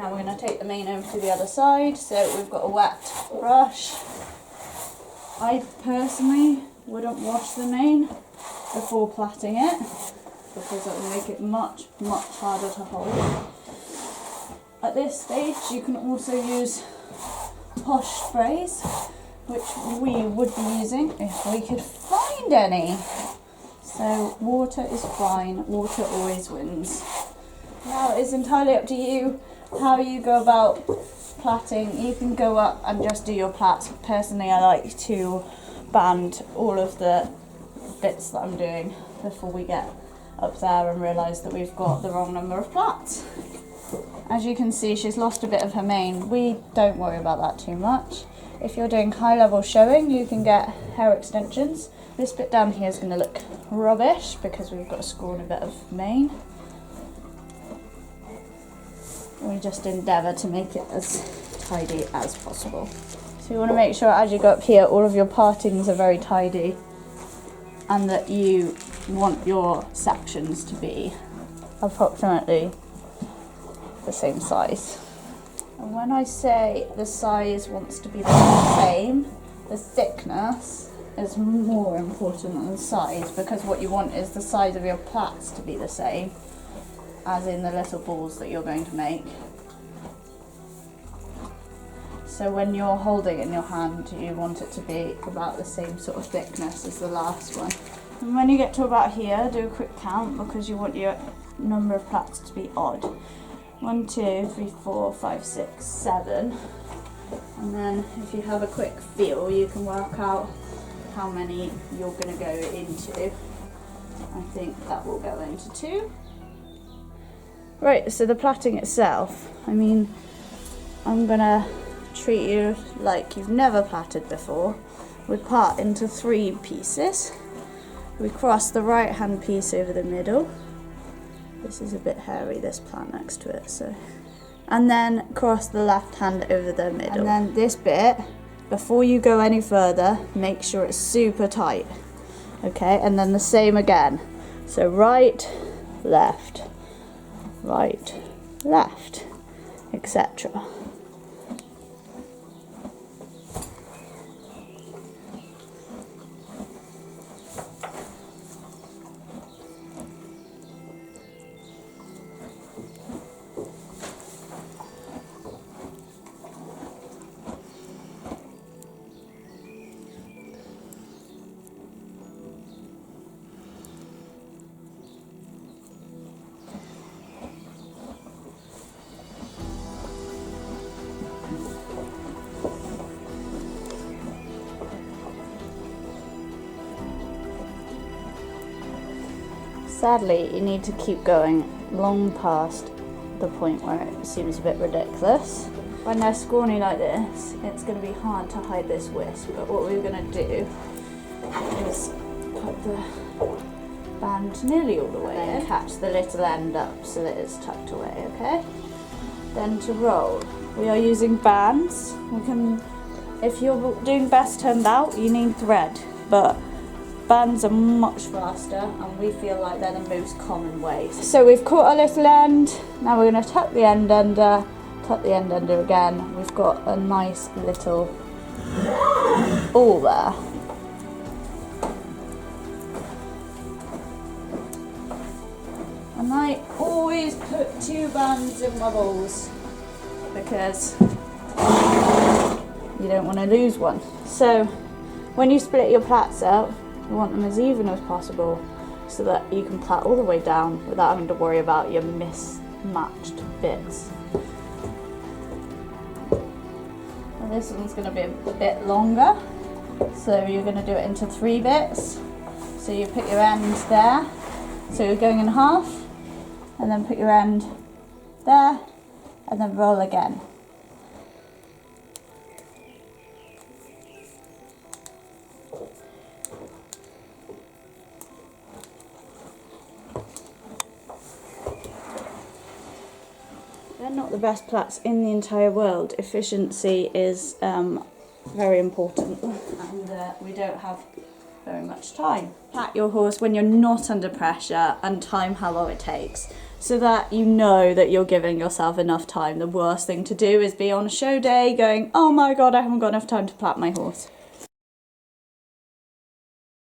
Now we're going to take the mane over to the other side. So we've got a wet brush. I personally wouldn't wash the mane before plaiting it, because it will make it much harder to hold. At this stage you can also use posh sprays, which we would be using if we could find any. So water is fine, water always wins. Now it's entirely up to you how you go about plaiting. You can go up and just do your plaits. Personally, I like to band all of the bits that I'm doing before we get up there and realise that we've got the wrong number of plaits. As you can see, she's lost a bit of her mane. We don't worry about that too much. If you're doing high level showing, you can get hair extensions. This bit down here is going to look rubbish because we've got to score in a bit of mane. We just endeavour to make it as tidy as possible. So you want to make sure as you go up here, all of your partings are very tidy, and that you want your sections to be approximately the same size. And when I say the size wants to be the same, the thickness is more important than the size, because what you want is the size of your plaits to be the same, as in the little balls that you're going to make. So when you're holding it in your hand, you want it to be about the same sort of thickness as the last one. And when you get to about here, do a quick count, because you want your number of plaits to be odd. 1, 2, 3, 4, 5, 6, 7. And then if you have a quick feel, you can work out how many you're going to go into. I think that will go into 2. Right, so the plaiting itself, I mean, I'm going to treat you like you've never plaited before. We part into 3 pieces. We cross the right hand piece over the middle. This is a bit hairy, this plant next to it, so. And then cross the left hand over the middle. And then this bit, before you go any further, make sure it's super tight. Okay, and then the same again. So right, left, etc. Sadly, you need to keep going long past the point where it seems a bit ridiculous. When they're scrawny like this, it's going to be hard to hide this wisp, but what we're going to do is put the band nearly all the way and catch the little end up so that it's tucked away, okay? Then to roll, we are using bands. If you're doing best turned out, you need thread, but bands are much faster and we feel like they're the most common way. So we've caught our little end, now we're going to tuck the end under, tuck the end under again. We've got a nice little ball there. And I always put 2 bands in my balls because you don't want to lose one. So when you split your plaits out, you want them as even as possible so that you can plait all the way down without having to worry about your mismatched bits. And this one's going to be a bit longer, so you're going to do it into 3 bits. So you put your end there, so you're going in half, and then put your end there, and then roll again. They're not the best plaits in the entire world. Efficiency is very important, and we don't have very much time. Plait your horse when you're not under pressure and time how long it takes. so that you know that you're giving yourself enough time. The worst thing to do is be on a show day going, oh my god, I haven't got enough time to plait my horse.